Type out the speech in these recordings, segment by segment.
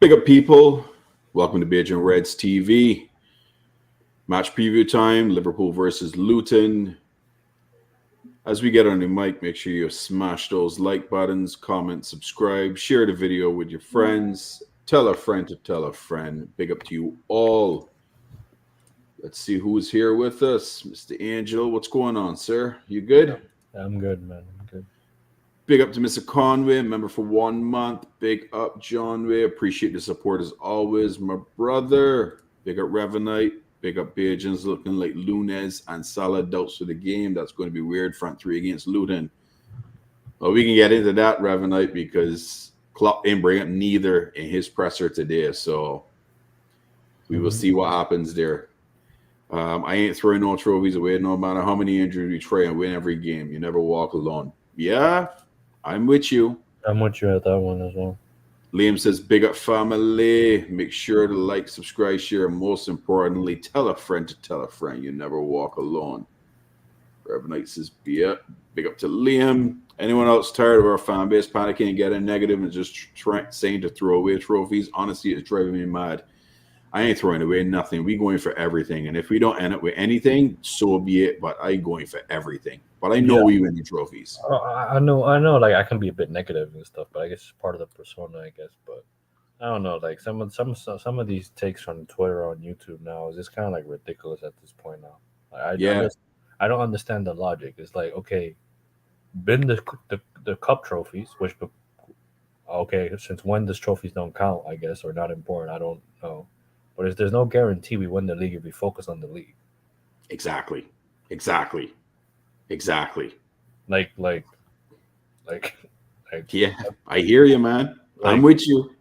Big up, people. Welcome to Beige and Reds TV. Match preview time, Liverpool versus Luton. As we get on the mic, make sure you smash those like buttons, comment, subscribe, share the video with your friends. Tell a friend to tell a friend. Big up to you all. Let's see who's here with us. Mr. Angel, what's going on, sir? You good? I'm good, man. I'm good. Big up to Mr. Conway, member for 1 month. Big up, John Way. Appreciate the support as always, my brother. Big up, Revenite. Big up, Bajans. Looking like Lunes and Salah doubts for the game. That's going to be weird. Front three against Luton. Well, we can get into that, Revenite, because Klopp didn't bring up neither in his presser today. So we will see what happens there. I ain't throwing no trophies away, no matter how many injuries we try and win every game. You never walk alone. Yeah, I'm with you. I'm with you at that one as well. Liam says, big up family. Make sure to like, subscribe, share, and most importantly, tell a friend to tell a friend. You never walk alone. Revenite says, big up to Liam. Anyone else tired of our fan base panicking and getting negative and just saying to throw away trophies? Honestly, it's driving me mad. I ain't throwing away nothing. We going for everything. And if we don't end up with anything, so be it. But I going for everything. But I know we win the trophies. I know. Like I can be a bit negative and stuff, but I guess it's part of the persona, I guess. But I don't know. Like some of these takes on Twitter or on YouTube now is just kind of like ridiculous at this point now. Like, I don't understand the logic. It's like, okay, win the cup trophies, which since when these trophies don't count, I guess, or not important, I don't know. But if there's no guarantee we win the league if we focus on the league. Exactly. Like, yeah, I hear you, man. Like, I'm with you.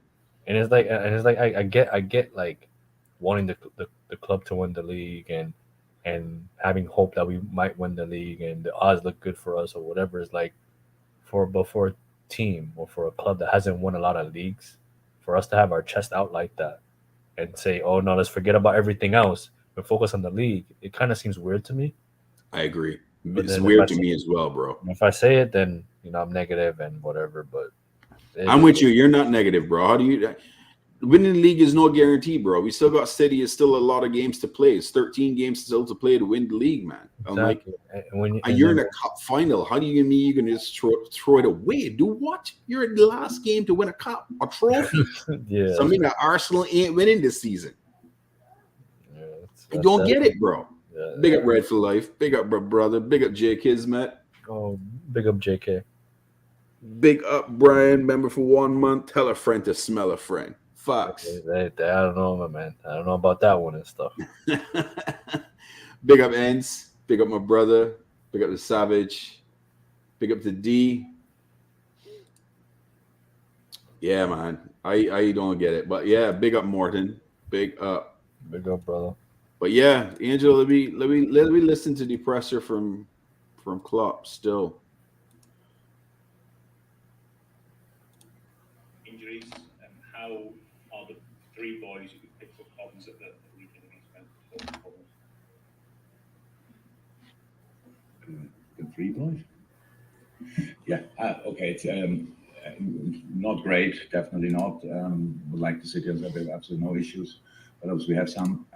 And it's like I get like wanting the club to win the league and having hope that we might win the league and the odds look good for us or whatever. Is like for a team or for a club that hasn't won a lot of leagues, for us to have our chest out like that and say, oh no, let's forget about everything else and focus on the league. It kind of seems weird to me. I agree. It's weird to me as well, bro. If I say it, then I'm negative and whatever. But I'm with you. You're not negative, bro. How do you? Winning the league is no guarantee, bro. We still got City. It's still a lot of games to play. It's 13 games still to play to win the league, man. Exactly. I'm like, you're in a cup final. How do you mean you're gonna just throw it away? Do what? You're in the last game to win a cup, a trophy. Yeah. Something that Arsenal ain't winning this season. Yeah, I don't get it, bro. Yeah, big up Red for Life. Big up, brother. Big up J Kismet. Oh, big up JK. Big up Brian. Member for 1 month. Tell a friend to smell a friend. Fox. Okay, I don't know, man. I don't know about that one and stuff. Big up Ends. Big up my brother. Big up the Savage. Big up the D. Yeah, man. I don't get it. But yeah, big up Morton. Big up. Big up, brother. But yeah, Angel, let me listen to the presser from Klopp still. Injuries and how are the three boys who picked up problems at the weekend against Brentford? The three boys? Yeah. Okay. It's Not great, definitely not. Would like to sit here and say we have absolutely no issues, but obviously we have some.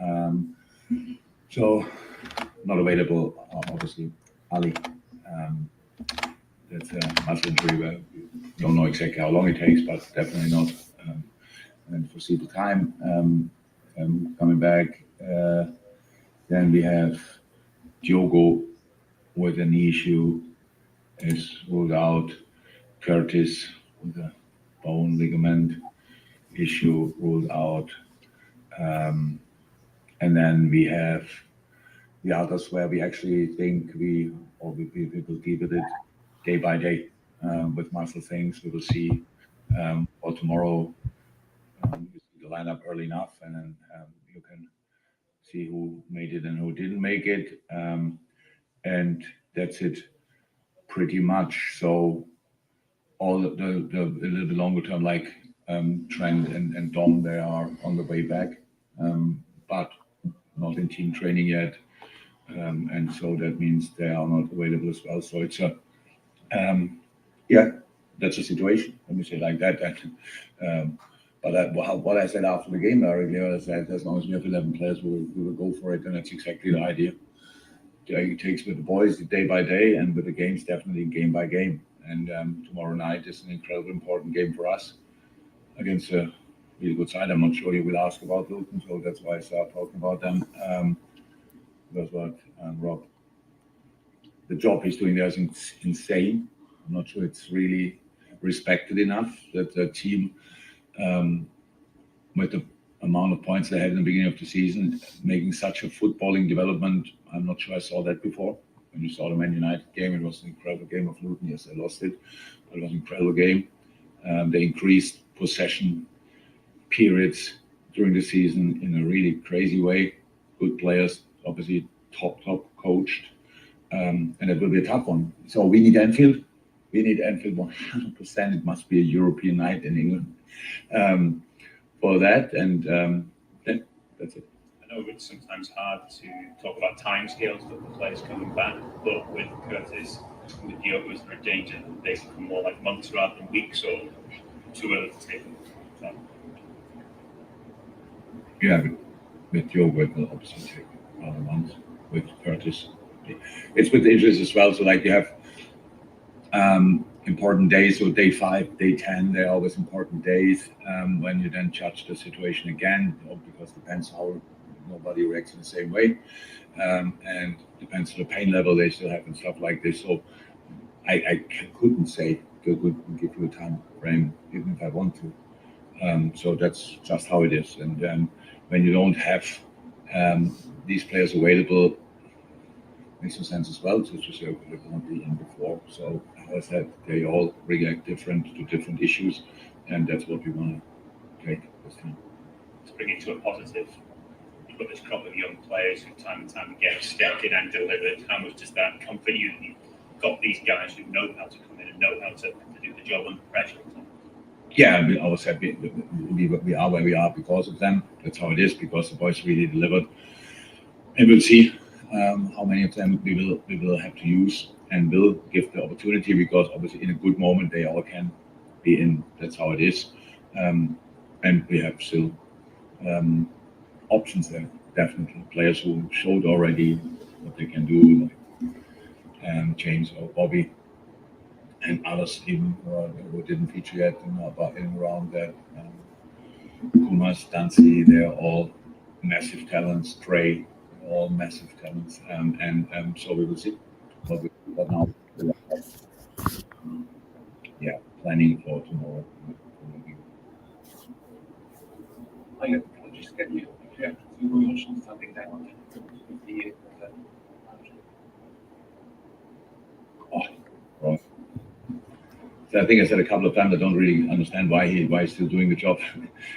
So not available, obviously, Ali. That's a muscle injury where we don't know exactly how long it takes, but definitely not in foreseeable time. Coming back, then we have Diogo with a knee issue is ruled out. Curtis with a bone ligament issue ruled out. And then we have the others where we actually think we will deal with it day by day with muscle things. We will see for tomorrow. You see the lineup early enough, and then you can see who made it and who didn't make it. And that's it pretty much. So all the a little bit longer term, like Trent and Dom, they are on the way back, but not in team training yet. And so that means they are not available as well. So it's a, yeah, that's a situation. Let me say it like that. But what I said after the game, very clear, is that as long as we have 11 players, we will go for it, and that's exactly the idea. It takes with the boys day by day, and with the games definitely game by game. And tomorrow night is an incredibly important game for us against a really good side. I'm not sure you will ask about Luton, so that's why I start talking about them. That's what Rob, the job he's doing there is insane. I'm not sure it's really respected enough that the team, with the amount of points they had in the beginning of the season, making such a footballing development. I'm not sure I saw that before. When you saw the Man United game, it was an incredible game of Luton. Yes, they lost it, but it was an incredible game. They increased possession periods during the season in a really crazy way. Good players, obviously top coached, and it will be a tough one. So we need Anfield. We need Anfield 100%. It must be a European night in England for that, and that's it. I know it's sometimes hard to talk about timescales for the players coming back, but with Curtis and with Diogo, is there a danger that they become more like months rather than weeks, or too early to take them? Yeah, with Diogo, it will obviously take another month. With Curtis, it's with the injuries as well. So like you have important days, so day 5, day 10, they're always important days when you then judge the situation again, because it depends how nobody reacts in the same way, and depends on the pain level they still have and stuff like this. So I couldn't say, couldn't give you a time frame even if I want to. So that's just how it is. And when you don't have these players available, makes some sense as well to say, okay, they won't be in before. So as I said, they all react different to different issues, and that's what we want to take this time. To bring it to a positive, you've got this crop of young players who time and time again stepped in and delivered. How much does that comfort you? You've got these guys who know how to come in and know how to do the job under pressure. Yeah, I always said we are where we are because of them. That's how it is, because the boys really delivered. And we'll see how many of them we will have to use and will give the opportunity, because obviously in a good moment they all can be in. That's how it is. And we have still options there, definitely. Players who showed already what they can do, like James or Bobby, and others even who didn't feature yet in around that. Kumas, Dancy, they're all massive talents. Trey, all massive talents, and so we will see. But now, yeah, planning for tomorrow. I'll just get you. Yeah, you mentioned something that Right. So I think I said a couple of times I don't really understand why he's still doing the job.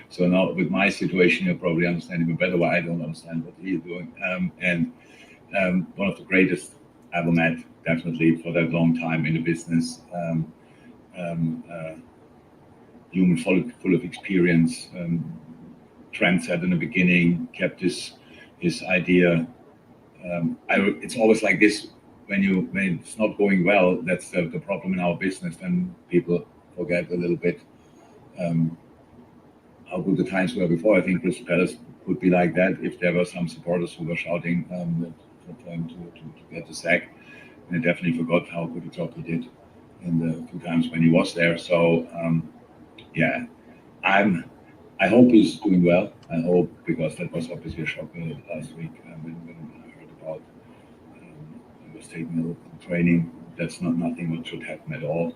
So now with my situation, you'll probably understand even better why I don't understand what he's doing. And one of the greatest I ever met, definitely for that long time in the business. Human full of experience. Trent said in the beginning, kept his idea. It's always like this. When it's not going well, that's the problem in our business. Then people forget a little bit how good the times were before. I think Crystal Palace could be like that if there were some supporters who were shouting for him to get the sack. And I definitely forgot how good a job he did in the 2 times when he was there. So yeah, I hope he's doing well. I hope, because that was obviously a shock last week when I heard about he was taking a training. That's nothing what should happen at all.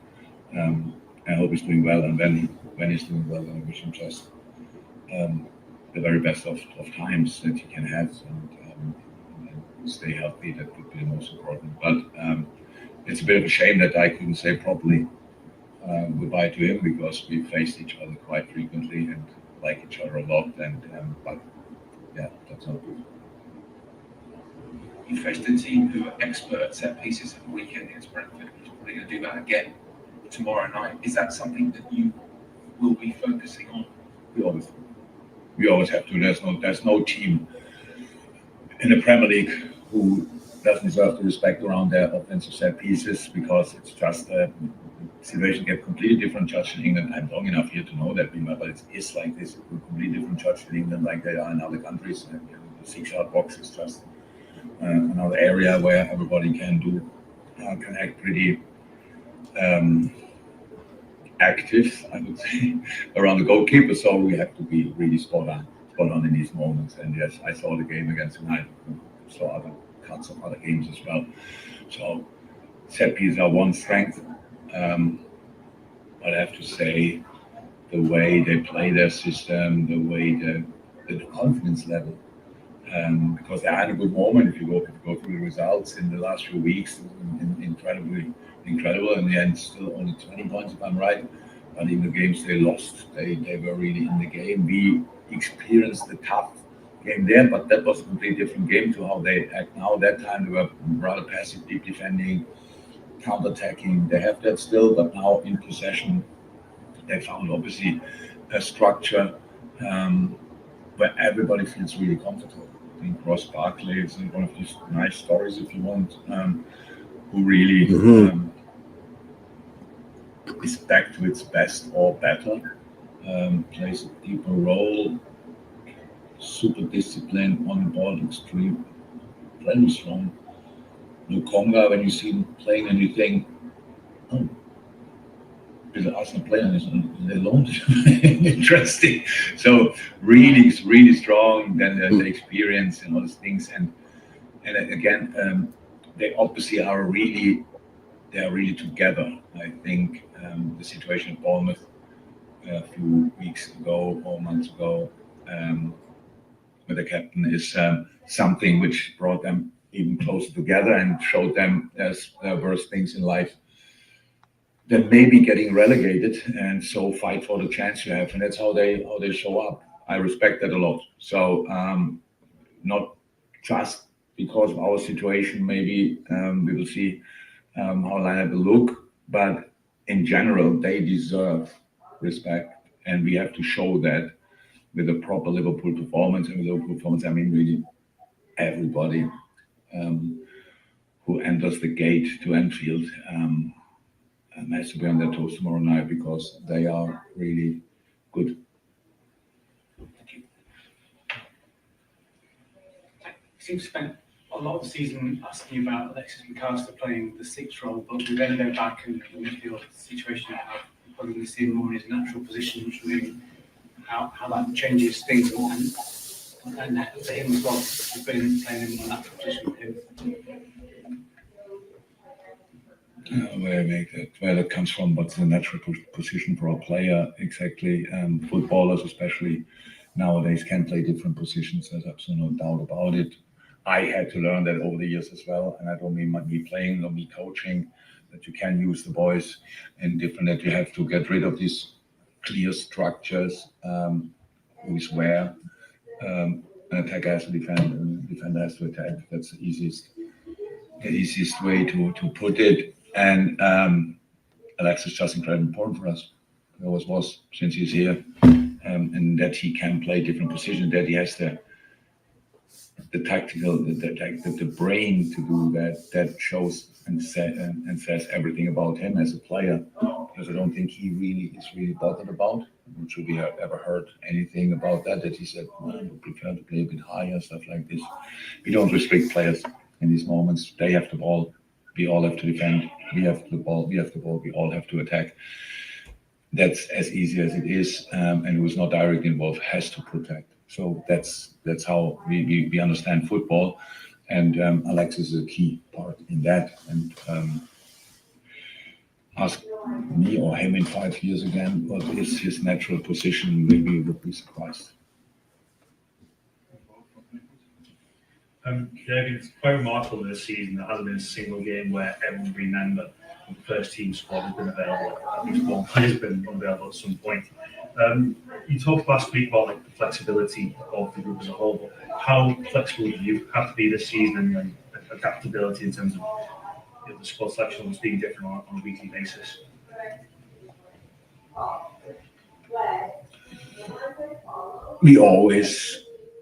I hope he's doing well, and when he's doing well, I wish him just the very best of times that he can have, and stay healthy. That would be the most important. But it's a bit of a shame that I couldn't say properly goodbye to him, because we faced each other quite frequently and like each other a lot. And but yeah, that's not good. You faced a team who are experts at pieces at the weekend against Brentford. You're probably going to do that again tomorrow night. Is that something that you will be focusing on? We always have to. There's no team in the Premier League who doesn't deserve the respect around their offensive set pieces, because it's just situation get completely different judged in England. I'm long enough here to know that, but it is like this, completely different judged in England like they are in other countries. And, the 6-yard box is just another area where everybody can act pretty active, I would say, around the goalkeeper. So we have to be really spot on in these moments. And yes, I saw the game against United, saw other cuts of other games as well. So set pieces are one strength. But I have to say, the way they play their system, the way the confidence level, because they had a good moment. If you go through the results in the last few weeks, incredible. In the end, still only 20 points if I'm right. But in the games they lost, they were really in the game. We experienced the tough game there, but that was a completely different game to how they act now. That time they were rather passive, deep defending, counter-attacking. They have that still, but now in possession, they found obviously a structure where everybody feels really comfortable. I think Ross Barkley is one of these nice stories, if you want, who really is back to its best or better, plays a deeper role, super disciplined, on the ball, extreme, very strong. Lukonga, when you see him playing and you think, oh, is an Arsenal player and they loaned him. Interesting. So really strong. Then the experience and all these things, and again, they obviously are really together. I think the situation at Bournemouth a few weeks ago or months ago with the captain is something which brought them even closer together and showed them there's worse things in life than maybe getting relegated, and so fight for the chance you have, and that's how they show up. I respect that a lot. So not just because of our situation, maybe we will see how lineup will look, but in general they deserve respect, and we have to show that with a proper Liverpool performance. And with Liverpool performance, I mean really everybody who enters the gate to Anfield has to be on their toes tomorrow night, because they are really good. Thank you. You seem to spend a lot of the season asking about Alexis McAllister playing the 6th role, but we then go back and feel the situation you have, you're probably going to see him more in his natural position, which really how that changes things, and for him as well, you've been playing in a natural position with him. Where that comes from, what's the natural position for a player exactly? Footballers, especially nowadays, can play different positions. There's absolutely no doubt about it. I had to learn that over the years as well, and I don't mean me playing or me coaching, that you can use the boys in different, that you have to get rid of these clear structures, who is where. An attacker has to defend, and the defender has to attack. That's the easiest way to put it. And Alex is just incredibly important for us. He always was since he's here, and that he can play different positions, that he has the the tactical, the brain to do that shows and says everything about him as a player. Because I don't think he really is bothered about. I'm not sure we have ever heard anything about that he said, well, I would prefer to play a bit higher, stuff like this. We don't restrict players in these moments. They have the ball. We all have to defend. We have the ball. We all have to attack. That's as easy as it is. And who is not directly involved has to protect. So that's how we understand football. And Alexis is a key part in that. And ask me or him in 5 years again, what is his natural position? Maybe you would be surprised. Jürgen, it's quite remarkable this season. There hasn't been a single game where every member of the first team squad has been available. At least one player's been unavailable at some point. You talked last week about like the flexibility of the group as a whole, but how flexible do you have to be this season and adaptability in terms of the squad selection was being different on a weekly basis?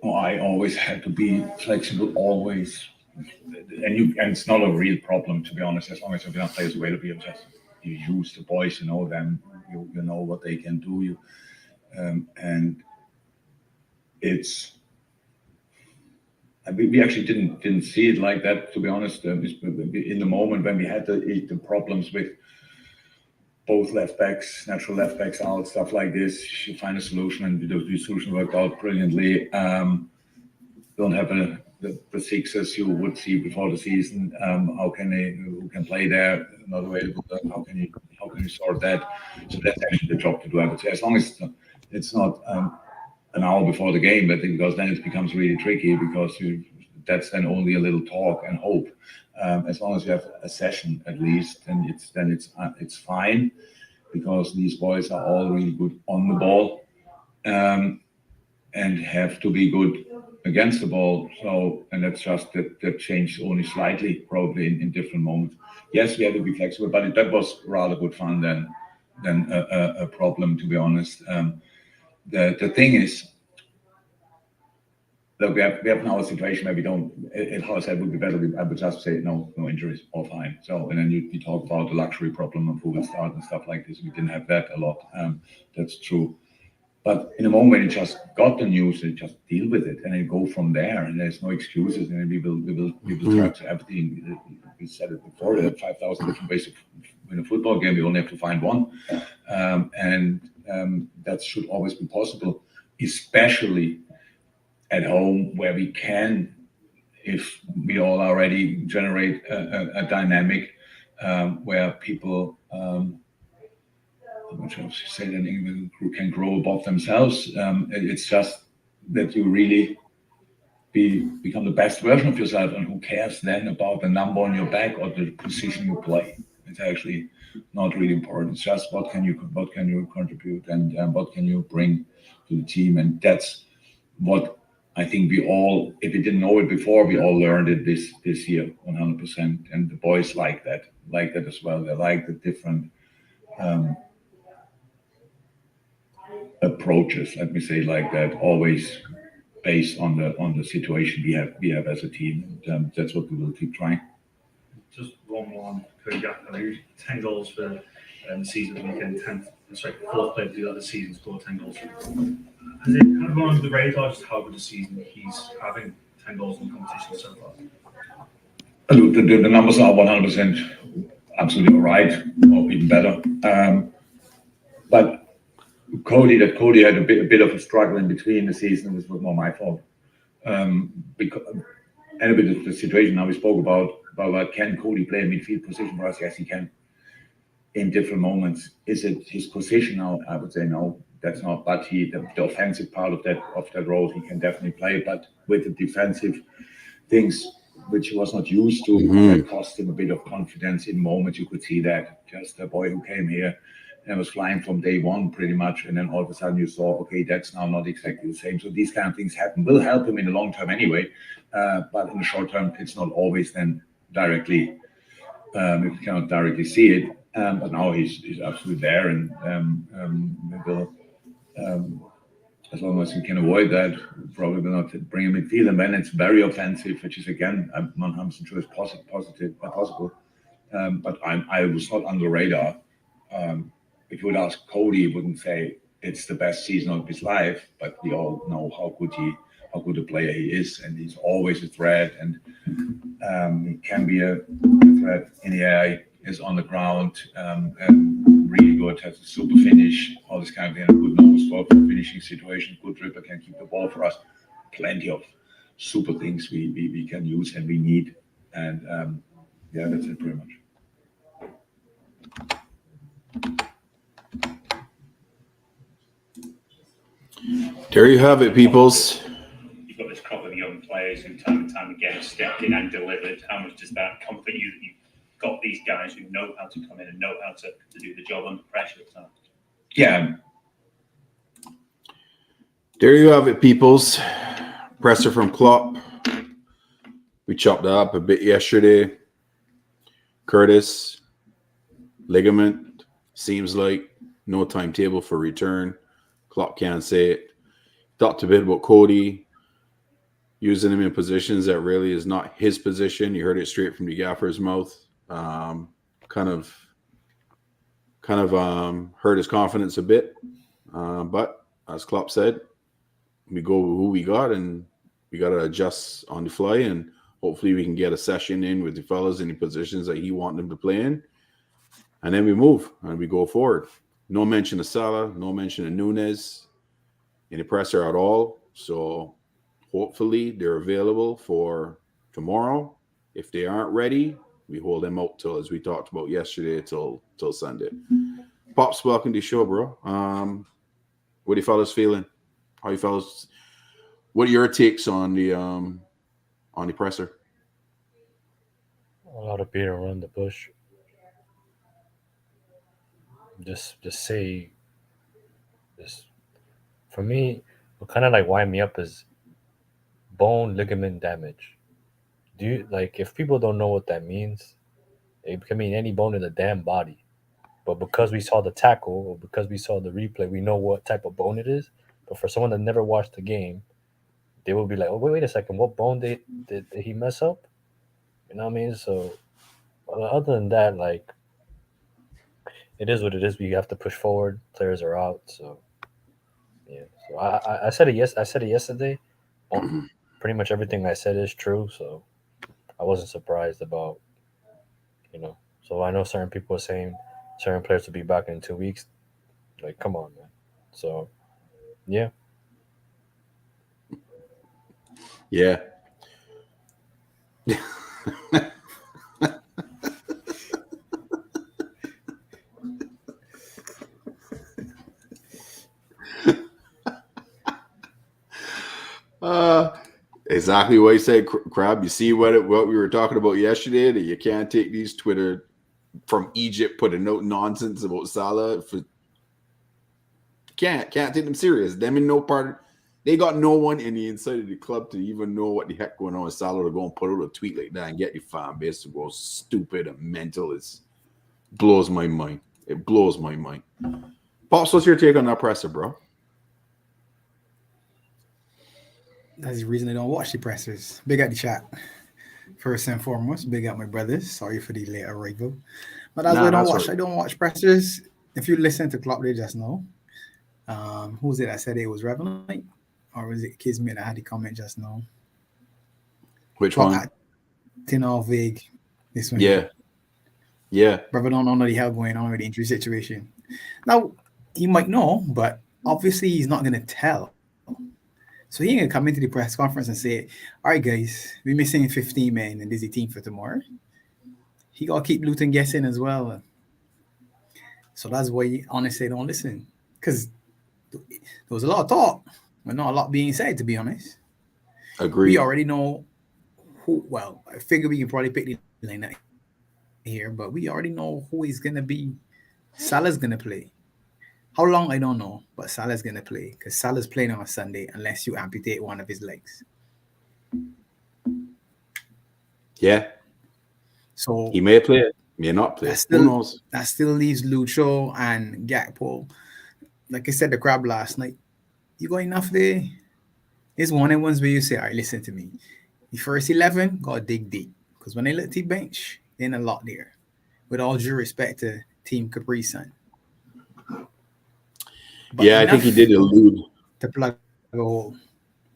I always had to be flexible, always, and it's not a real problem, to be honest. As long as you have players available, you use the boys, you know them, you know what they can do. And it's. We actually didn't see it like that, to be honest. In the moment when we had the problems with both natural left backs out, stuff like this, you find a solution, and the solution worked out brilliantly. Don't have the sixes you would see before the season. Who can play there? Not available. How can you sort that? So that's actually the job to do. I would say, as long as it's not an hour before the game, because then it becomes really tricky, because that's then only a little talk and hope. As long as you have a session at least, then it's fine, because these boys are all really good on the ball and have to be good against the ball. So, and that's just that changed only slightly, probably in different moments. Yes, we had to be flexible, but that was rather good fun than a problem, to be honest. The thing is, look, we have now a situation where we don't. How I said, would be better. I would just say no injuries, all fine. So, and then you talk about the luxury problem of who will start and stuff like this. We didn't have that a lot. That's true. But in a moment when you just got the news, you just deal with it and then go from there. And there's no excuses. And we will try to everything. We said it before. There are 5,000 different ways to win a football game. We only have to find one, and that should always be possible, especially at home, where we can, if we all already generate a dynamic where people, I'm not sure if you say that in English, who can grow above themselves. It's just that you really become the best version of yourself, and who cares then about the number on your back or the position you play. It's actually not really important. It's just what can you contribute, and what can you bring to the team, and that's what I think we all, if we didn't know it before, we all learned it this year 100%. And the boys like that as well. They like the different approaches, let me say like that, always based on the situation we have as a team. And that's what we will keep trying. Just one more on Cody Gakpo. 10 goals for the season weekend. 4th player to do that this season, scored 10 goals. Has it kind of gone under the radar just how good a season he's having? 10 goals in the competition so far. The numbers are 100% absolutely right, or even better. But Cody had a bit of a struggle in between the season. This was more my fault. Because, and a bit of the situation now we spoke about can Cody play a midfield position for us? Yes, he can. In different moments. Is it his position now? I would say no, that's not. But the offensive part of that role, he can definitely play. But with the defensive things, which he was not used to, that cost him a bit of confidence in moments. You could see that. Just a boy who came here and was flying from day one pretty much, and then all of a sudden you saw, okay, that's now not exactly the same. So these kind of things happen. Will help him in the long term anyway, but in the short term, it's not always then directly. You cannot directly see it. But now he's absolutely there, and we will as long as we can avoid that, probably will not bring a midfield. And then it's very offensive, which is again, I'm not 100% sure it's possible. But I was not on the radar. If you would ask Cody, he wouldn't say it's the best season of his life, but we all know how good a player he is, and he's always a threat, and he can be a threat in the air, is on the ground, and really good, has a super finish, all this kind of thing, a good nose for finishing situation, good dribble, can keep the ball for us. Plenty of super things we can use and we need, and yeah, that's it pretty much. There you have it, peoples. You've got this crop of young players who time and time again stepped in and delivered. How much does that comfort you? You've got these guys who know how to come in and know how to do the job under pressure. So. Yeah. There you have it, peoples. Presser from Klopp. We chopped that up a bit yesterday. Curtis, ligament, seems like no timetable for return. Klopp can't say it. Talked a bit about Cody, using him in positions that really is not his position. You heard it straight from the gaffer's mouth. Kind of hurt his confidence a bit. But as Klopp said, we go with who we got, and we got to adjust on the fly, and hopefully we can get a session in with the fellas in the positions that he wants them to play in. And then we move and we go forward. No mention of Salah, no mention of Nunez in the presser at all. So hopefully they're available for tomorrow. If they aren't ready, we hold them out till, as we talked about yesterday, till Sunday. Pops, welcome to the show, bro. What are you fellas feeling? How you fellas? What are your takes on the presser? A lot of beating around the bush. Just say this. For me, what kind of like wind me up is bone ligament damage. Do you like, if people don't know what that means, it can mean any bone in the damn body. But because we saw the tackle or because we saw the replay, we know what type of bone it is. But for someone that never watched the game, they will be like, "Oh, wait a second, what bone did he mess up?" You know what I mean? So, other than that, like, it is what it is. We have to push forward. Players are out, so yeah. So I said it. Yes, I said it yesterday. Pretty much everything I said is true. So I wasn't surprised about, So I know certain people are saying certain players will be back in 2 weeks. Like, come on, man. So yeah. Yeah. Exactly what you said, Crab. You see what we were talking about yesterday, that you can't take these Twitter from Egypt putting out nonsense about Salah. Can't take them serious. Them in no part. They got no one in the inside of the club to even know what the heck going on with Salah to go and put out a tweet like that and get the fan base to go stupid and mental. It blows my mind. It blows my mind. Pops, what's your take on that presser, bro? That's the reason I don't watch the pressers. Big up the chat. First and foremost, big up my brothers. Sorry for the late arrival. But as I don't watch pressers. If you listen to Klopp, they just know. Who was it that said it was Revenant? Or was it Kismet that had the comment just now? Which one? Acting all vague. This one. Yeah. Brother don't know the hell going on with the injury situation. Now, he might know, but obviously he's not going to tell. So he ain't going to come into the press conference and say, all right, guys, we're missing 15 men and there's a team for tomorrow. He got to keep Luton guessing as well. So that's why honestly don't listen. Because there was a lot of talk, but not a lot being said, to be honest. Agreed. We already know who, well, I figure we can probably pick the line here, but we already know who is going to be. Salah's going to play. How long, I don't know, but Salah's going to play because Salah's playing on a Sunday unless you amputate one of his legs. Yeah. So he may play it, may not play it. Who knows? That still leaves Lucho and Gakpo. Like I said, the Crab last night. You got enough there. It's one of the ones where you say, all right, listen to me. The first 11 got to dig deep. Because when they look at the bench, there ain't a lot there. With all due respect to Team Capri Sun. But Yeah, I think he did allude. to plug a hole.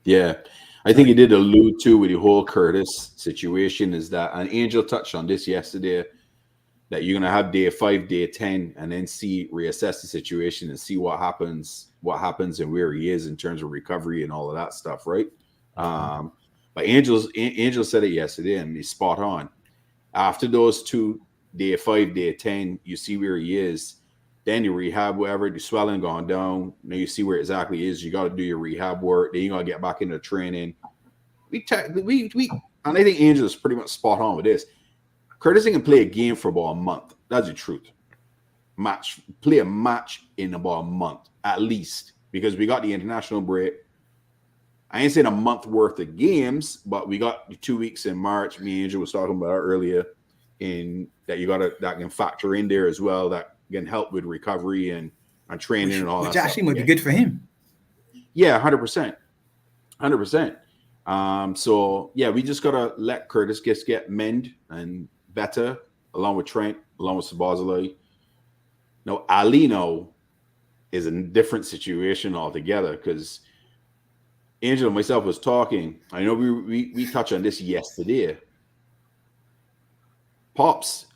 Yeah, I think he did allude to with the whole Curtis situation is that, and Angel touched on this yesterday, that you're gonna have day 5, day 10, and then reassess the situation and see what happens, and where he is in terms of recovery and all of that stuff, right? But Angel said it yesterday, and he's spot on. After those 2, day 5, day 10, you see where he is. Then you rehab, whatever, the swelling gone down. Now you see where exactly is. You got to do your rehab work. Then you got to get back into training. And I think Angel is pretty much spot on with this. Curtis can play a game for about a month. That's the truth. Play a match in about a month at least, because we got the international break. I ain't saying a month worth of games, but we got the 2 weeks in March. Me and Angel was talking about earlier, in that that can factor in there as well. That can help with recovery and training and all that. Which actually might be good for him. Yeah, 100%. 100%. So yeah, we just gotta let Curtis get mend and better, along with Trent, along with Sabazalai. Now, Alino is a different situation altogether, because Angel and myself was talking. I know we touched on this yesterday. Pops,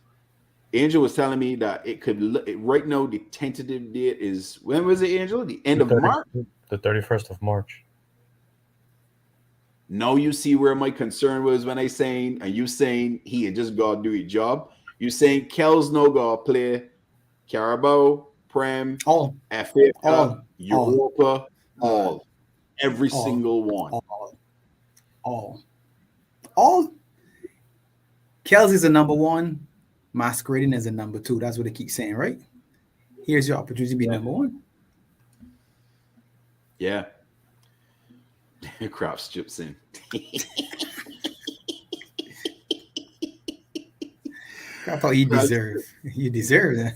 Angel was telling me that it could right now the tentative date is, when was it, Angel? The end of March? The 31st of March. Now you see where my concern was when I saying, and you saying he had just got to do his job. You saying Kel's no got to play Carabao, Prem, FA Cup, Europa, every single one. All. Kels is a number 1, masquerading as a number 2. That's what they keep saying, right? Here's your opportunity to be number 1. Yeah. Crops chips in. I thought you deserve that.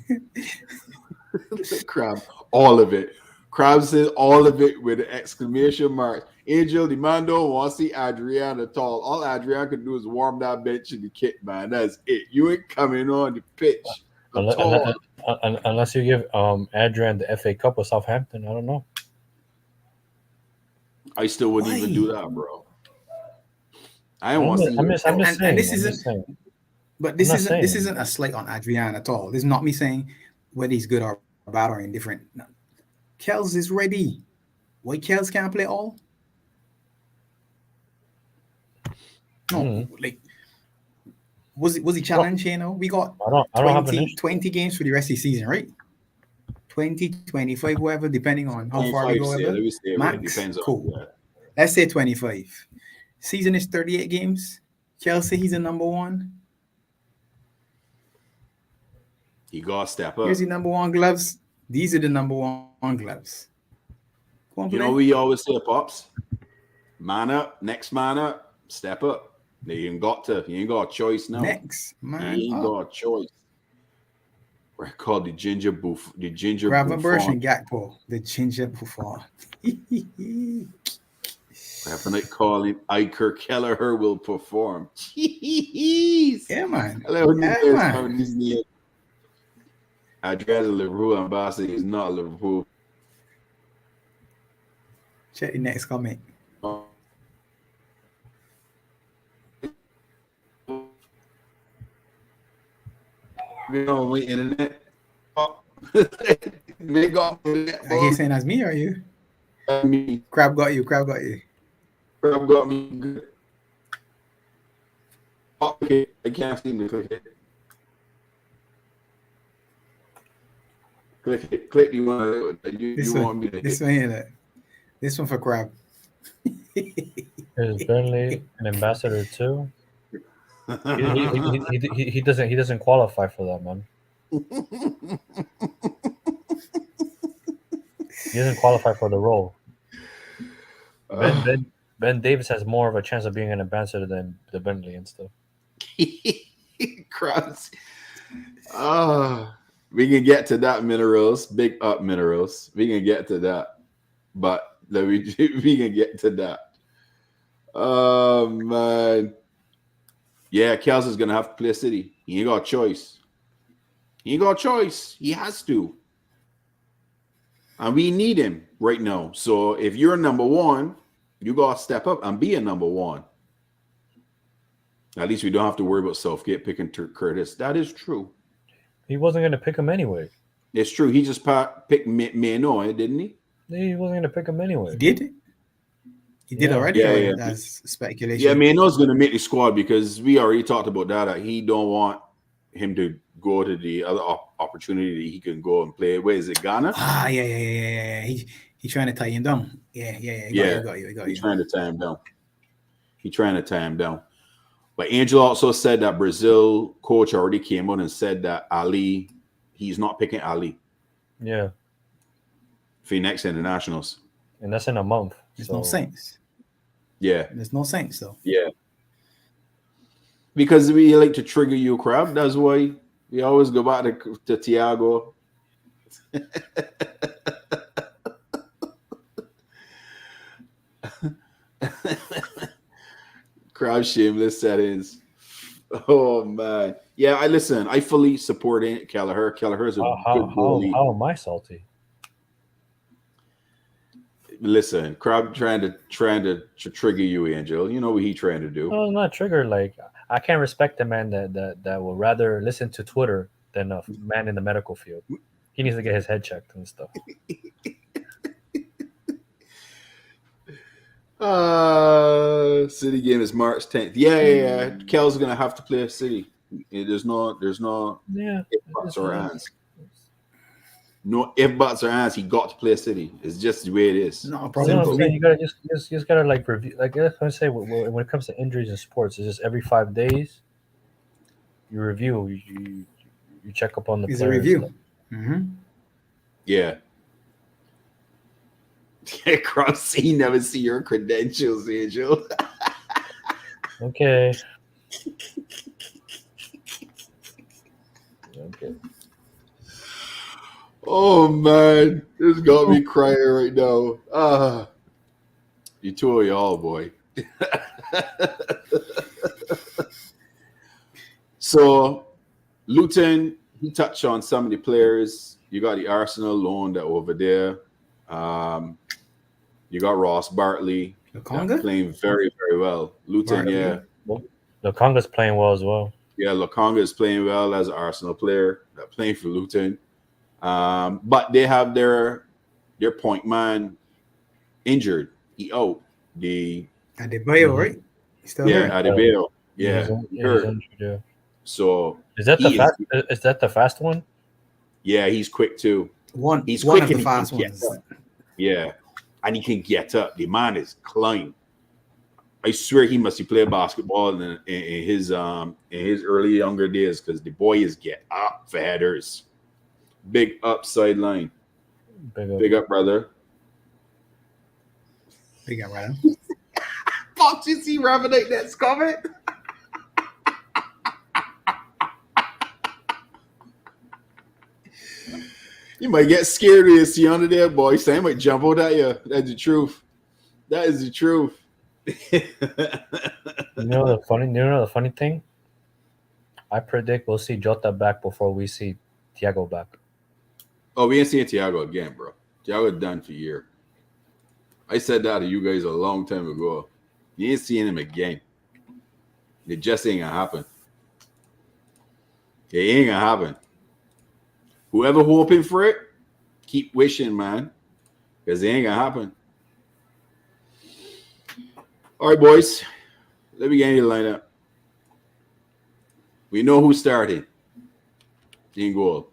Crab, all of it. Crab says all of it with an exclamation mark. Angel, the man don't want to see Adrian at all. All Adrian can do is warm that bench in the kit, man. That's it. You ain't coming on the pitch at all. Unless you give Adrian the FA Cup with Southampton. I don't know. I still wouldn't even do that, bro. I don't want to see. I'm just saying. This isn't a slight on Adrian at all. This is not me saying whether he's good or bad or indifferent. No. Kels is ready. Why Kels can't play all? No, like was he challenged? You know, we got I don't have an 20 games for the rest of the season, right? 20, 25, whatever, depending on how far we go. Max, cool. Let's say 25. Season is 38 games. Chelsea, he's a number 1. He got to step up. Here's the number 1 gloves. These are the number 1 gloves. You know, we always say, Pops, man up, next man up, step up. You ain't got a choice now. Next man you ain't got a choice. We're called the ginger buff. The ginger Gravenberch and Gakpo. The ginger buffon. Definitely calling Iker Kelleher will perform. Jeez. Yeah, man. Adrian's a Liverpool ambassador. He's not Liverpool. Check the next comment. You know, my internet. They got internet. Are you saying that's me or are you? Me. Crab got you. Crab got me good. Okay, I can't seem to click it. Click it. Click the one you want me to hit. This one here. This one for Crab. Is Burnley an ambassador too? He doesn't qualify for that, man. He doesn't qualify for the role. Ben Davis has more of a chance of being an ambassador than the Burnley and stuff. Crabs. We can get to that, Minerals. Big up, Minerals. We can get to that. But we can get to that. Oh man. Yeah, Kels is gonna have to play City. He ain't got a choice. He ain't got a choice. He has to. And we need him right now. So if you're number one, you gotta step up and be a number one. At least we don't have to worry about Southgate picking Curtis. That is true. He wasn't going to pick him anyway. It's true. He just picked Mano, didn't he? He wasn't going to pick him anyway. He did. He did Yeah. already. Yeah, or yeah. That's speculation. Yeah, Mano's going to make the squad because we already talked about that. He don't want him to go to the other opportunity he can go and play. Where is it, Ghana? Yeah. He trying to tie him down. Yeah. He got you. He's trying to tie him down. But Angel also said that Brazil coach already came out and said that Ali, he's not picking Ali Yeah. for next internationals. And that's in a month. There's so. no sense. Yeah. There's no sense though. Yeah. Because we like to trigger you, crowd. That's why we always go back to Thiago. Crowd shameless settings. Oh man. Yeah, I fully support Kelleher. Kelleher is a good goalie. How am I salty? Listen, crowd trying to trigger you, Angel. You know what he trying to do. No, not triggered. Like I can't respect a man that will rather listen to Twitter than a man in the medical field. He needs to get his head checked and stuff. City game is March 10th. Yeah. Kel's gonna have to play City. There's no Yeah. if buts or ands. No if buts or ands. He got to play City. It's just the way it is. No You know problem. what I'm saying? You gotta just gotta like review. Like that's what I say when it comes to injuries in sports, it's just every 5 days you review. You check up on the It's a players. review. Mm-hmm. Yeah. Cross, he never see your credentials, Angel. Okay. Oh man, this got me crying right now. You two of y'all, boy. So, Luton, he touched on some of the players. You got the Arsenal loan that over there. You got Ross Bartley playing very, very well. Luton, Bartley. yeah. The Conga's playing well as well. Yeah, Lokonga is playing well as an Arsenal player, playing for Luton. But they have their point man injured. He out. Adebayo, right? He's still Yeah, there. Adebayo. Yeah, he hurt. injured, yeah. So Is that the fast one? yeah, he's quick too. He's quick one of the and he fast can get ones. up. Yeah, and he can get up. The man is climb. I swear he must be playing basketball in his early younger days because the boy is get up for headers. Big up sideline. Big up, brother. Big up, right? Fox, you see Ravenite that's comment? You might get scared when you see under there, boy. So I might jump out at you. That's the truth. That is the truth. You know the funny thing? I predict we'll see Jota back before we see Thiago back. Oh, we ain't seeing Thiago again, bro. Thiago done for a year. I said that to you guys a long time ago. You ain't seeing him again. It just ain't gonna happen. It ain't gonna happen. Whoever hoping for it, keep wishing, man. Because it ain't gonna happen. All right, boys. Let me get into the lineup. We know who's starting in goal.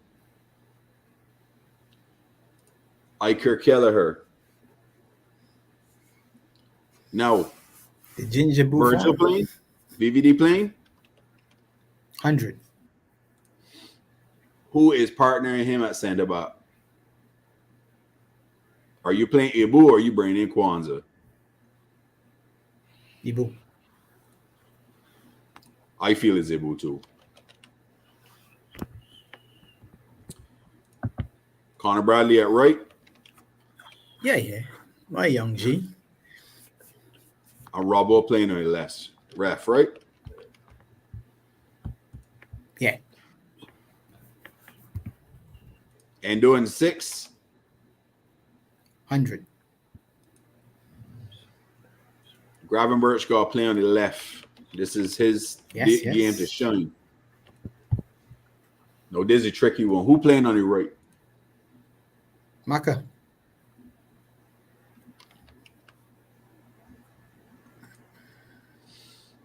Iker Kelleher. Now, The Ginger Virgil Buffon. playing? VVD playing? 100. Who is partnering him at center back? Are you playing Ibu or are you bringing in Kwanzaa? Ibu. I feel it's Ibu too. Connor Bradley at right. Yeah. My young G. And Robbo playing on the left. Ref, right? Yeah. Endo in 6. 100. Gravenberch got to play on the left. This is his Yes, game to yes. shine. No, this is a tricky one. Who playing on the right? Maka.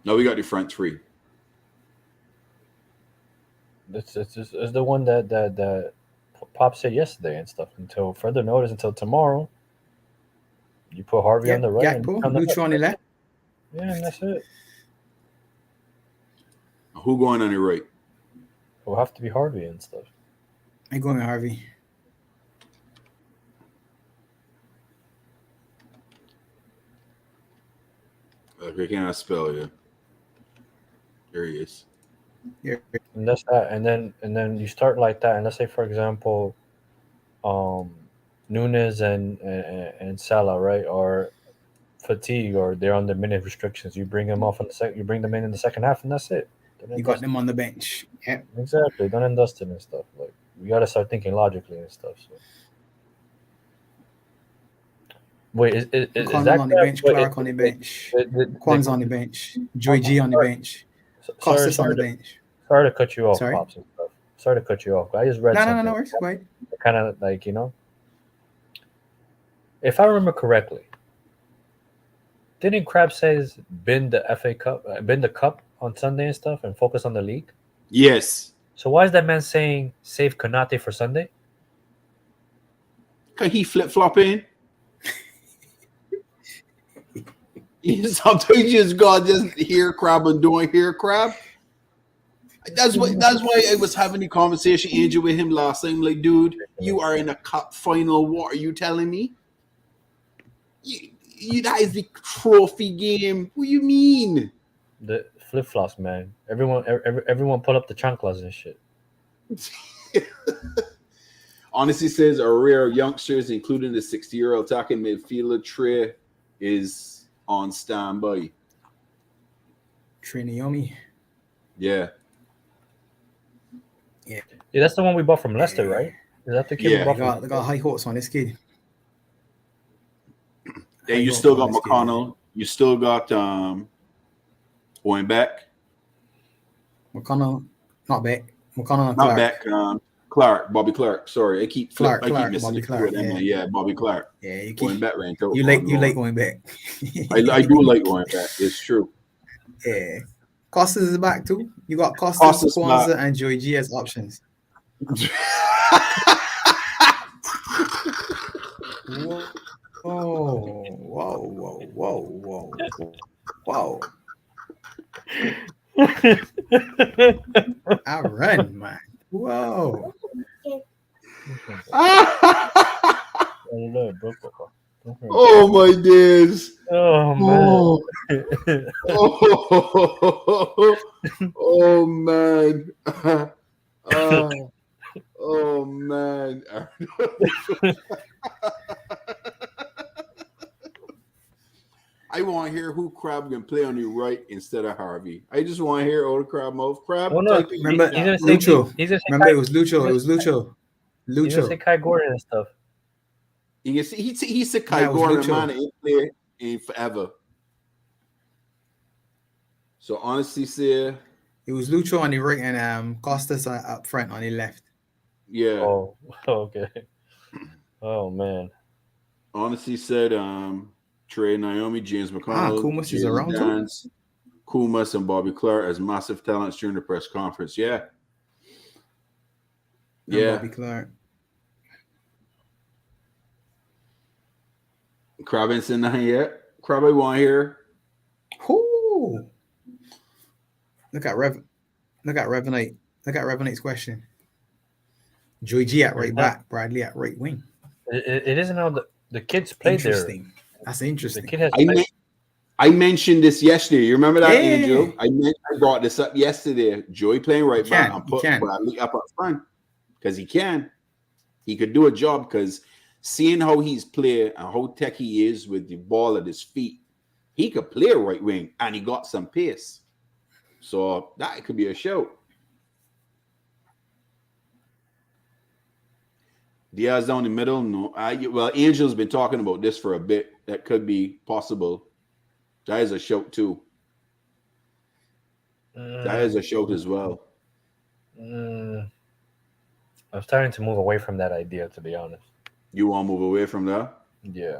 No, we got the front three. It's the one that Pop said yesterday and stuff. Until further notice, until tomorrow, you put Harvey on the right and Gakpo, on the Lucho on the left. Yeah, and that's it. Who going on the right? It'll have to be Harvey and stuff. I going with Harvey. I cannot spell you. There he is. Yeah. And that's that. And then you start like that. And let's say, for example, Nunes and Salah, right, or fatigue, or they're on the minute restrictions. You bring them off on the you bring them in the second half, and that's it. You got them on the bench. Yeah. Exactly. Done and dusted and stuff. Like, we got to start thinking logically and stuff. So. Wait, is that on the bench? Clark on the bench. Kwan's on the bench. Joy G on the bench. Costas on the bench. Sorry to cut you off, Sorry? Pops and stuff. Sorry to cut you off. I just read something. No, it's right. Kind of like, if I remember correctly, didn't Crab says bin the FA Cup, bin the cup on Sunday and stuff, and focus on the league? Yes. So why is that man saying save Konate for Sunday? Can he flip-flopping? Sometimes you just got just hear crab and doing hear crab. That's why I was having the conversation, Andrew, with him last time. Like, dude, you are in a cup final. What are you telling me? You that is the trophy game. What do you mean? The flip flops, man. Everyone pull up the chanclas and shit. Honestly, says a rare youngsters, including the 60-year-old attacking midfielder Trey, is on standby. Trey Naomi. Yeah. Yeah, that's the one we bought from Leicester, right? Is that the kid we bought? They got high hopes on this kid. Yeah, you still got McConnell. You still got going back. McConnell, not back. McConnell and Not Clark. back. Clark, Bobby Clark. Sorry, I keep Clark, missing Bobby the Clark. Yeah, Bobby Clark. Yeah, you Going keep, back right. you like going back. I do like going back. It's true. Yeah. Costas is back too. You got Costas, Kwanzaa, and Joy G as options. Whoa. I run, man. Whoa. Oh my days. Oh man. Oh man. Oh man. I want to hear who Crab can play on the right instead of Harvey. I just want to hear old Crab mouth. Crab. Oh, no. Remember Lucho. Remember it was Lucho. It was Lucho. He's gonna say Kai Gordon and stuff. You can see he said Kai Gordon, man, ain't played in forever. So honestly, say it was Lucho on the right and Costas up front on the left. Yeah. Oh, okay. Oh man. Honestly said, Trey Naomi, James McConnell, Kumas is around too. Kumas and Bobby Clark as massive talents during the press conference. Yeah. Yeah. Bobby Clark. Crab ain't seen nothing yet. Crab, I want here. Ooh. Look at Revenite. Look at Revenite's question. Joy G at right back, Bradley at right wing. It isn't how the kids played there. That's interesting. The kid has I mentioned this yesterday. You remember that, Yeah. Angel? I brought this up yesterday. Joey playing right back and put Bradley up front because he can. He could do a job because seeing how he's played and how tech he is with the ball at his feet, he could play right wing and he got some pace. So that could be a shout. Diaz down the middle. No, well, Angel's been talking about this for a bit. That could be possible. That is a shout too. That is a shout as well. I'm starting to move away from that idea, to be honest. You want to move away from that? Yeah.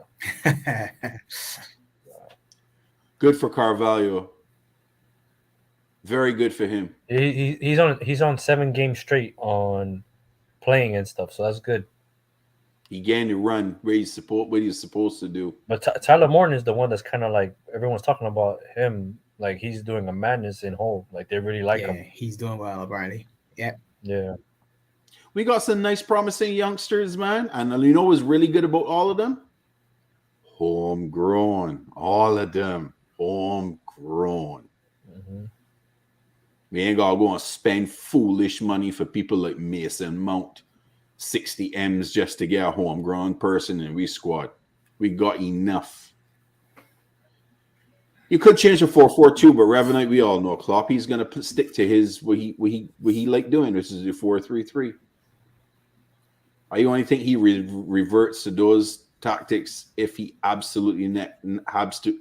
Good for Carvalho. Very good for him. He's on 7 games straight on playing and stuff, so that's good. He gained the run where he's supposed to do. But Tyler Morton is the one that's kind of like everyone's talking about him. Like he's doing a madness in Hull. Like they really like him. He's doing well, apparently. Yeah. Yeah. We got some nice, promising youngsters, man. And you know what's really good about all of them? Homegrown. All of them. Homegrown. Mm-hmm. We ain't got to go and spend foolish money for people like Mason Mount. 60 M's just to get a homegrown person in we squad. We got enough. You could change to 4-4-2, but Revenant, we all know Klopp. He's gonna stick to his what he like doing, which is the 4-3-3. I only think he reverts to those tactics if he absolutely have to.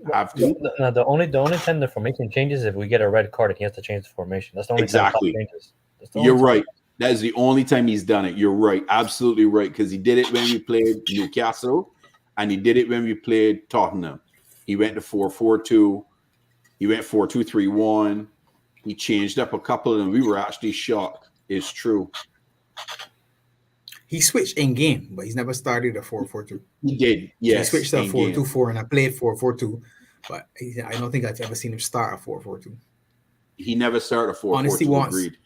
No, the only time the formation changes is if we get a red card and he has to change the formation. That's the only time it changes. You're right. That is the only time he's done it. You're right. Absolutely right. Because he did it when we played Newcastle and he did it when we played Tottenham. He went to 4-4-2. He went 4-2-3-1. He changed up a couple and we were actually shocked. It's true. He switched in game, but he's never started a 4-4-2. He did. Yes. He switched to a 4-2-4 and I played 4-4-2. But I don't think I've ever seen him start a 4-4-2. He never started a 4-4-2. Honestly, once. Agreed.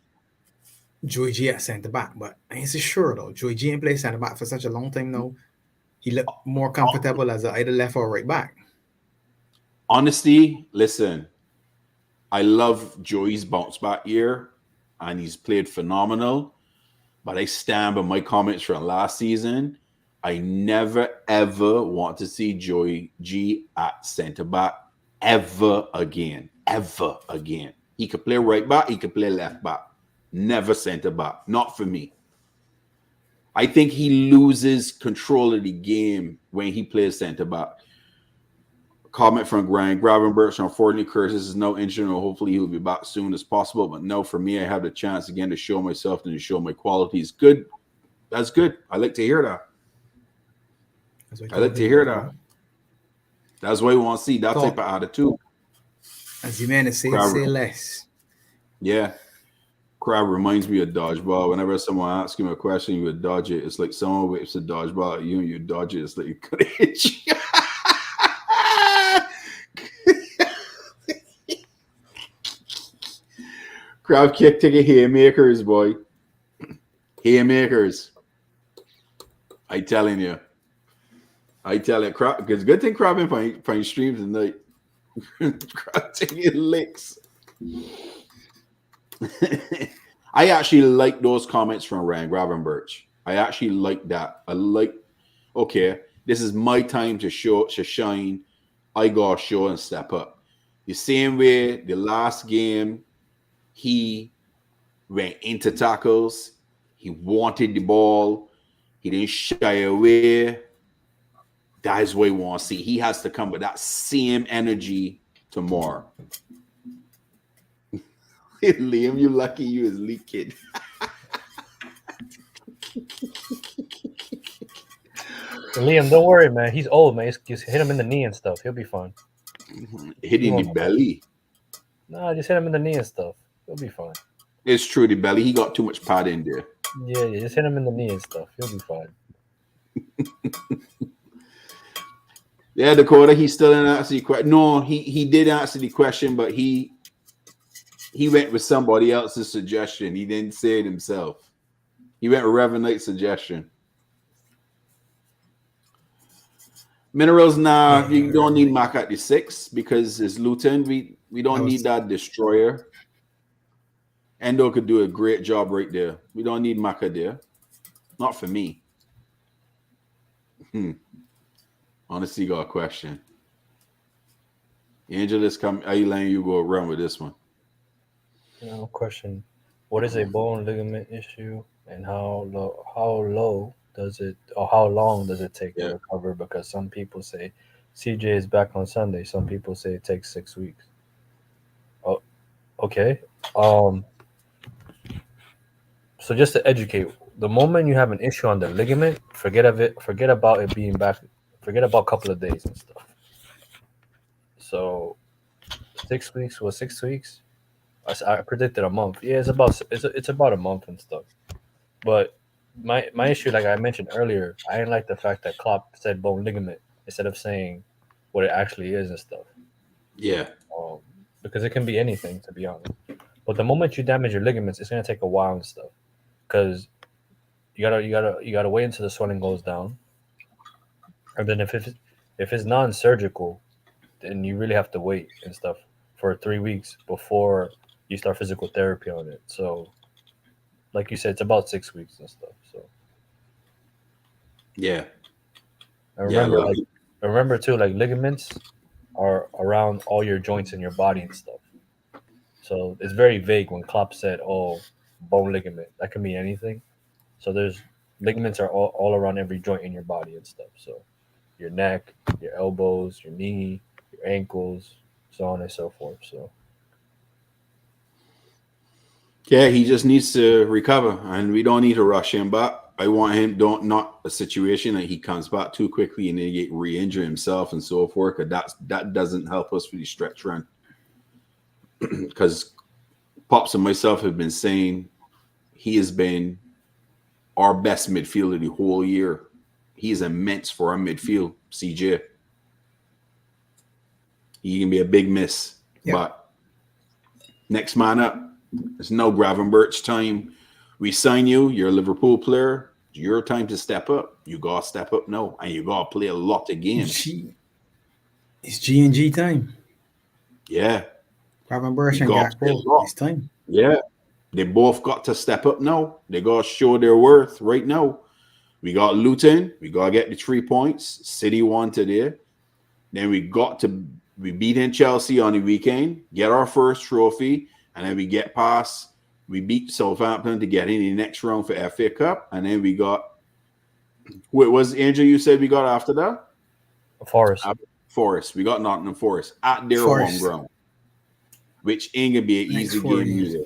Joey G at centre back, but I ain't so sure though. Joey G ain't played centre back for such a long time now. He looked more comfortable as either left or right back. Honestly, listen, I love Joey's bounce back year, and he's played phenomenal. But I stand by my comments from last season. I never ever want to see Joey G at centre back ever again. Ever again. He could play right back. He could play left back. Never centre back. Not for me. I think he loses control of the game when he plays centre back. Comment from Grant Gravenberch. Unfortunately, Curtis is no injured, and hopefully he'll be back soon as possible. But no, for me, I have the chance again to show myself and to show my qualities. Good. That's good. I like to hear that. I like to hear that. That's what we want to see. That type of attitude. As you man say less. Yeah. Crab reminds me of dodgeball. Whenever someone asks him a question, you would dodge it. It's like someone whips a dodgeball at you and you dodge it. It's like you could hit you. Crab kick taking haymakers, boy. Haymakers. I telling you. Crab, because good thing Crab been playing streams tonight. Crab taking licks. I actually like those comments from Ryan Gravenberch. I actually like that. I like, okay, this is my time to shine. I gotta show and step up. The same way the last game, he went into tackles. He wanted the ball. He didn't shy away. That is what we want to see. He has to come with that same energy tomorrow. Liam, you lucky you is leak kid. Liam, don't worry, man. He's old, man. Just hit him in the knee and stuff. He'll be fine. Hit him in the belly. No, just hit him in the knee and stuff. He'll be fine. It's true, the belly. He got too much pad in there. Yeah, just hit him in the knee and stuff. He'll be fine. Yeah, Dakota, he still didn't answer the question. No, he did answer the question, but he went with somebody else's suggestion. He didn't say it himself. He went with Reverend Knight's suggestion. Minerals now, you don't need Mac at the 6 because it's Luton. We don't need that destroyer. Endo could do a great job right there. We don't need Maca there. Not for me. Honestly, got a question. Angela's coming. Are you letting you go around with this one? Question: what is a bone ligament issue, and how low does it, or how long does it take to Yeah. recover? Because some people say CJ is back on Sunday. Some people say it takes 6 weeks. Oh, okay. Um. So just to educate, the moment you have an issue on the ligament, forget of it. Forget about it being back. Forget about a couple of days and stuff. So 6 weeks was 6 weeks. I predicted a month. Yeah, it's about a month and stuff. But my issue, like I mentioned earlier, I didn't like the fact that Klopp said bone ligament instead of saying what it actually is and stuff. Yeah. Um, because it can be anything, to be honest. But the moment you damage your ligaments, it's gonna take a while and stuff. Because you gotta wait until the swelling goes down, and then if it's non-surgical, then you really have to wait and stuff for 3 weeks before you start physical therapy on it. So, like you said, it's about 6 weeks and stuff. So, Yeah. and Yeah. remember too, like ligaments are around all your joints in your body and stuff. So it's very vague when Klopp said, "Oh, bone ligament." That can mean anything. So there's ligaments are all around every joint in your body and stuff. So your neck, your elbows, your knee, your ankles, so on and so forth. So Yeah, he just needs to recover, and we don't need to rush him back. I want him not a situation that he comes back too quickly and then get re-injure himself and so forth. Because that doesn't help us for the stretch run. Because Pops and myself have been saying he has been our best midfielder the whole year. He is immense for our midfield, CJ. He can be a big miss, but next man up. There's no Gravenberch time. We sign you. You're a Liverpool player. It's your time to step up. You gotta step up now, and you gotta play a lot of games. It's G&G time. Yeah, Gravenberch and Gakpo, it's time. Yeah, they both got to step up now. They gotta show their worth right now. We got Luton. We gotta get the 3 points. City won today. Then we beat in Chelsea on the weekend, get our first trophy, and then we get past. We beat Southampton to get in the next round for FA Cup, and then we got. What was Angel? You said we got after that? Forest. Forest. We got Nottingham Forest at their home ground, which ain't gonna be an easy game either.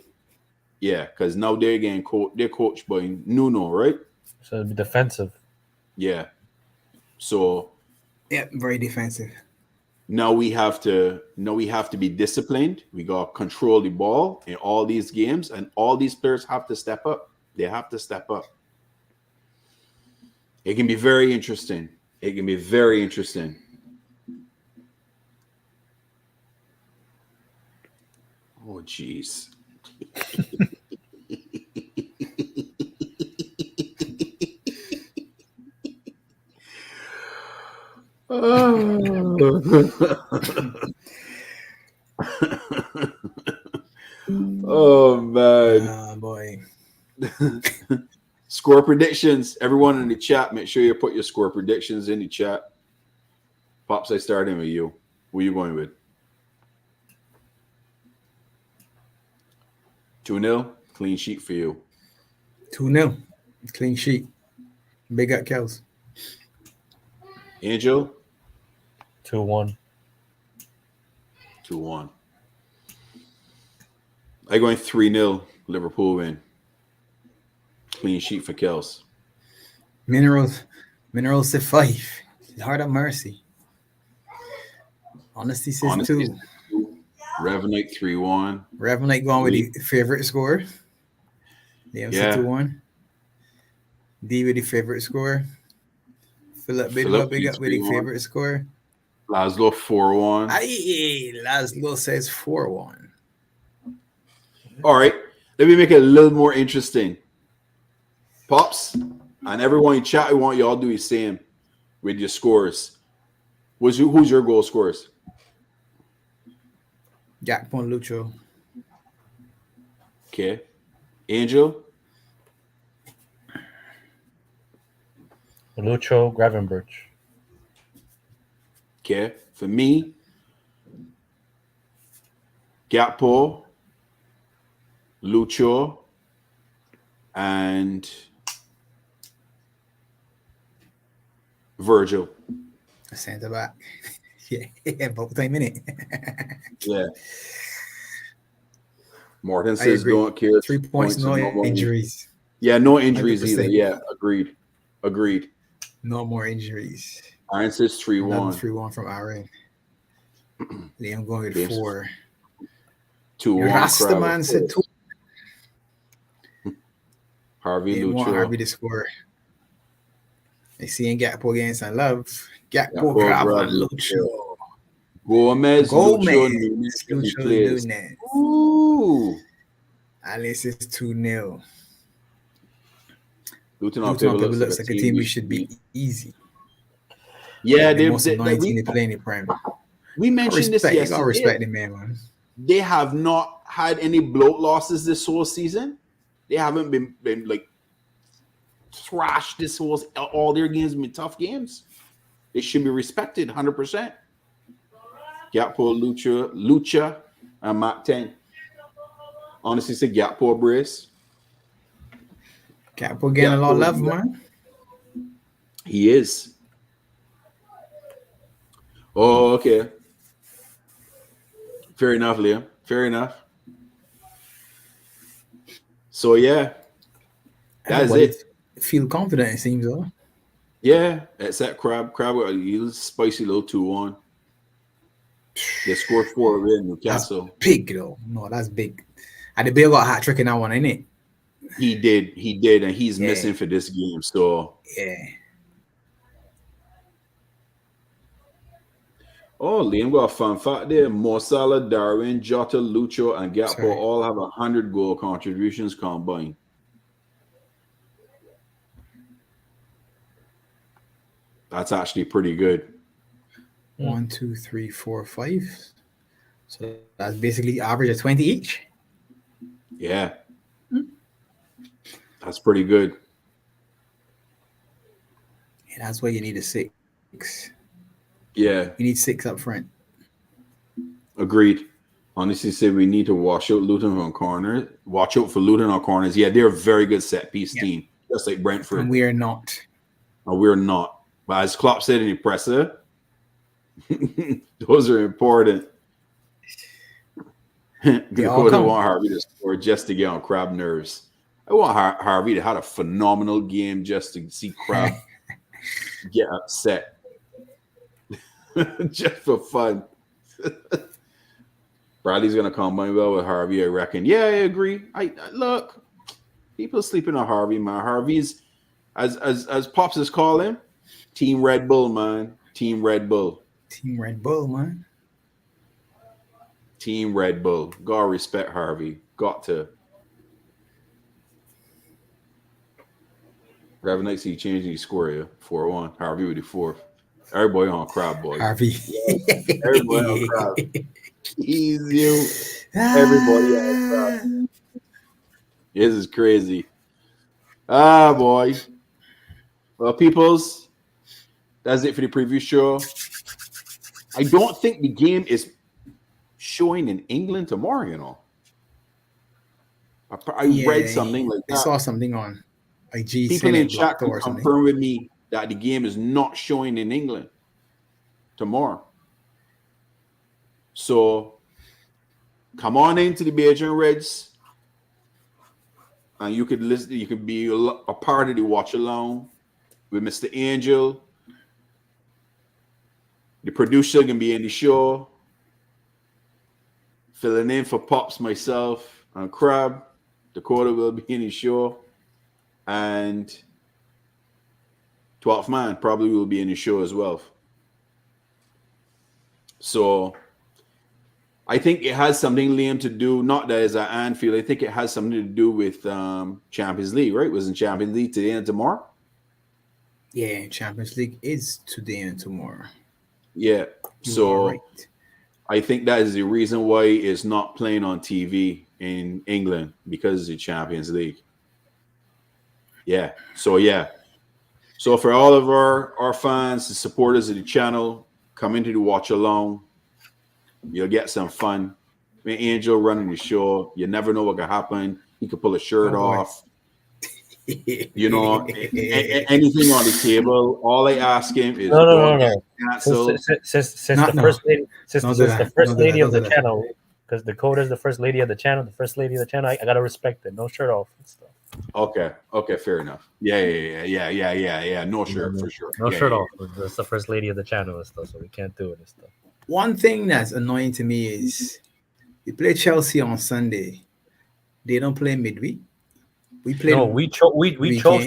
Yeah, because now they're getting they're coached by Nuno, right? So it'll be defensive. Yeah. So. Yeah, very defensive. Now we have to be disciplined. We got to control the ball in all these games, and all these players have to step up. They have to step up. It can be very interesting. It can be very interesting. Oh, jeez. Oh man. Boy. Score predictions. Everyone in the chat, make sure you put your score predictions in the chat. Pops, I started with you. Who are you going with? 2-0. Clean sheet for you. 2-0. Clean sheet. Big up Kels. Angel? 2-1. 2-1. I'm going 3-0. Liverpool win. Clean sheet for Kels. Minerals to 5. Heart of mercy. Honesty says 2. Revenite 3-1. Revenite going with the favorite score. The MC 2-1. D with the favorite score. Philip big up with the favorite score. Laszlo 4-1. Aye, Laszlo says 4-1. All right. Let me make it a little more interesting. Pops and everyone in chat, I want you all to do the same with your scores. Who's your goal scorers? Gakpo and Lucho. Okay. Angel? Lucho, Gravenberch. Okay, for me, Gakpo, Lucho, and Virgil. Centre back. Yeah, both time in it. Yeah. Morton I says agree. don't care. 3 points, no more injuries. Yeah, no injuries either. 100%. Yeah, agreed. No more injuries. Iron says 3-1. 3-1 from Aaron. Liam going with James 4. 2-1. Rastaman said 2. Harvey Didn't want Lucho. Harvey to score. I see Gakpo getting some love. Gakpo, Gakpo, Grava, Lucho. Lucho. Gomez, Gomez. Lucho, Nunes, Lucho, players. Nunes. Ooh. Alice is 2-0. Luton On paper looks like a team we should beat easy. Yeah, the most annoying team to play in the Prem. We mentioned this yesterday. You gotta respect the man. They have not had any bloat losses this whole season. They haven't been like thrashed this whole all their games have been tough games. They should be respected 100%. Gakpo, Lucha, and MACTH. Honestly, say Gakpo brace. Gakpo getting a lot of love, man. He is. Oh, okay. Fair enough, Liam. Fair enough. So yeah, that's it. Feel confident, it seems though. Yeah, except Crab. Crab, he's spicy little 2-1. They scored 4 in Newcastle. That's big though. No, that's big. And the Bill got a hat trick in that one, ain't it? He did, and he's missing for this game. So yeah. Oh, Liam got a fun fact there. Mo Salah, Darwin, Jota, Lucho, and Gakpo all have 100 goal contributions combined. That's actually pretty good. 1, 2, 3, 4, 5. So that's basically average of 20 each. Yeah. That's pretty good. And that's why you need a 6. Yeah. You need 6 up front. Agreed. Honestly, say we need to watch out Luton on corners. Watch out for Luton on corners. Yeah, they're a very good set piece team, just like Brentford. And we are not. No, we're not. But as Klopp said in the presser, those are important. Because I want Harvey to score just to get on Crab nerves. I want Harvey to have a phenomenal game just to see Crab get upset. Just for fun. Bradley's gonna combine well with Harvey, I reckon. Yeah, I agree. I look, people sleeping on Harvey, man. Harvey's as Pops is calling, Team Red Bull, man. Team Red Bull. Team Red Bull, man. Team Red Bull. Gotta respect Harvey. Got to. Raven Knight see changing his score here. 4-1. Harvey with the 4th. Everybody on Crab, boy. Harvey. Yeah. Everybody on Crab. Easy. Everybody on Crab. This is crazy. Ah, boy. Well, peoples, that's it for the preview show. I don't think the game is showing in England tomorrow, you know. I read something like that. I saw something on IG. People in chat can confirm with me that the game is not showing in England tomorrow. So come on into the Beijing Reds, and you could listen. You could be a part of the watch along with Mr. Angel. The producer can be in the show, filling in for Pops, myself, and Crab. Dakota will be in the show, and 12th Man probably will be in the show as well. So I think it has something, Liam, to do, not that it's at Anfield. I think it has something to do with Champions League, right? It was in Champions League today and tomorrow? Yeah, Champions League is today and tomorrow. Yeah. So I think that is the reason why it's not playing on TV in England, because of the Champions League. Yeah. So, yeah. So for all of our fans, the supporters of the channel, come into the watch along. You'll get some fun. Me and Angel running the show. You never know what could happen. He could pull a shirt off. You know, anything on the table. All I ask him is no. cancel. Since the first lady, since the first lady of the Don't do that. channel, because Dakota is the first lady of the channel, I gotta respect it. No shirt off and stuff. Okay, fair enough. Yeah. No shirt for sure. No Yeah, shirt yeah. off. That's the first lady of the channel and stuff, so we can't do it and stuff. One thing that's annoying to me is we play Chelsea on Sunday. They don't play midweek. We play. No, we chose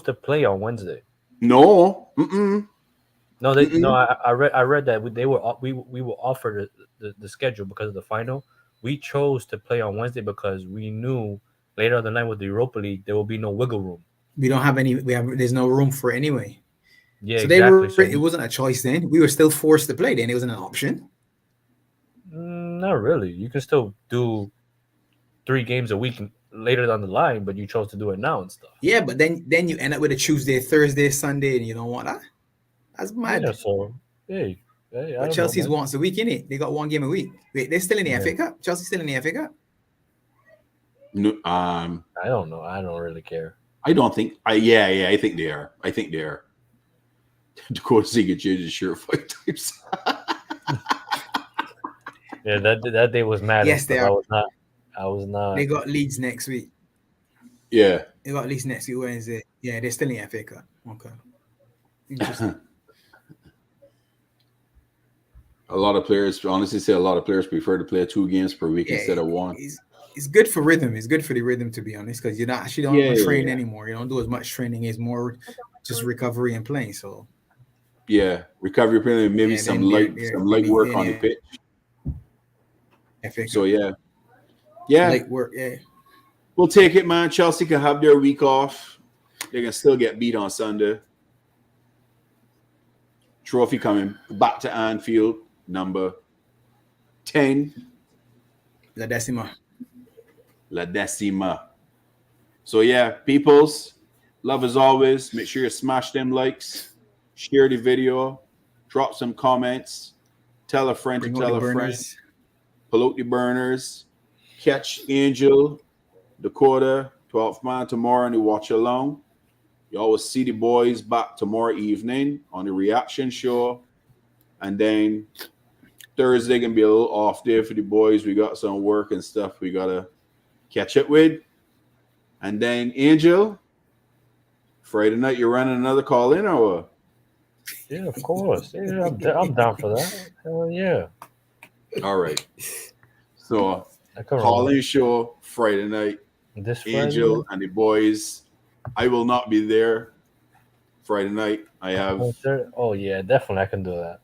to play on Wednesday. No. Mm-mm. No, I read that we were offered the schedule because of the final. We chose to play on Wednesday because we knew later on the night with the Europa League there will be no wiggle room. We don't have any. There's no room for it anyway. Yeah, so exactly. It wasn't a choice then. We were still forced to play then. It wasn't an option. Not really. You can still do 3 games a week later down the line, but you chose to do it now and stuff. Yeah, but then you end up with a Tuesday, Thursday, Sunday, and you don't want that. That's mad. Yeah, so hey, but Chelsea's once a week, innit? They got 1 game a week. Wait, they're still in the FA Cup? Chelsea's still in the FA Cup? No, I don't know. I don't really care. I don't think. Yeah. I think they are. Dakota Zee get changed his shirt 5 times. Yeah, that day was mad. Yes, they are. I was not. They got Leeds next week. Yeah. They got Leeds next week Wednesday. Yeah, they're still in the FA Cup. Okay. Interesting. A lot of players prefer to play 2 games per week instead of 1. It's good for rhythm. It's good for the rhythm, to be honest, because you don't train anymore. You don't do as much training. It's more just recovery and playing. So recovery playing, maybe some light work on the pitch. FA Cup. So yeah, light work. Yeah, we'll take it, man. Chelsea can have their week off. They can still get beat on Sunday. Trophy coming back to Anfield, number 10. La Decima. So yeah, peoples, love as always. Make sure you smash them likes, share the video, drop some comments, tell a friend to tell a friend, pull out the burners, catch Angel, Dakota, 12th man tomorrow and watch along. You always see the boys back tomorrow evening on the reaction show. And then Thursday can be a little off day for the boys. We got some work and stuff we got to catch up with. And then Angel, Friday night, you're running another call in or what? Yeah, of course. Yeah, I'm down for that. Hell yeah. All right. So call in show Friday night. This Angel and the boys. I will not be there Friday night. I have. Oh yeah, definitely I can do that.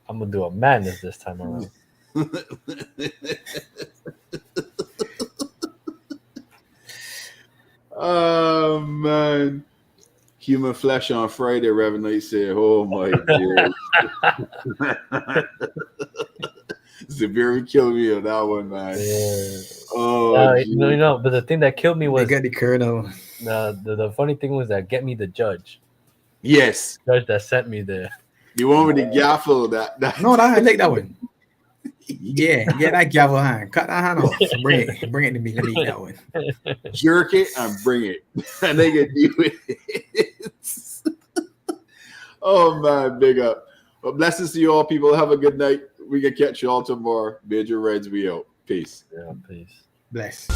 I'm gonna do a madness this time around. Oh man, human flesh on Friday. Reverend Knight said, "Oh my God." Severe killed me on that one, man. Yeah. Oh, no, but the thing that killed me was they got the Colonel. The funny thing was that get me the judge. Yes, Judge that sent me there. You want me to gaffle that? No, I like that one. Yeah, get that gavel hand. Cut that hand off. Bring it to me. Let me eat that one. Jerk it and bring it. And they can do it. Oh man, big up. Well, blessings to you all, people. Have a good night. We can catch you all tomorrow. Major Reds, we out. Peace. Yeah, peace. Bless.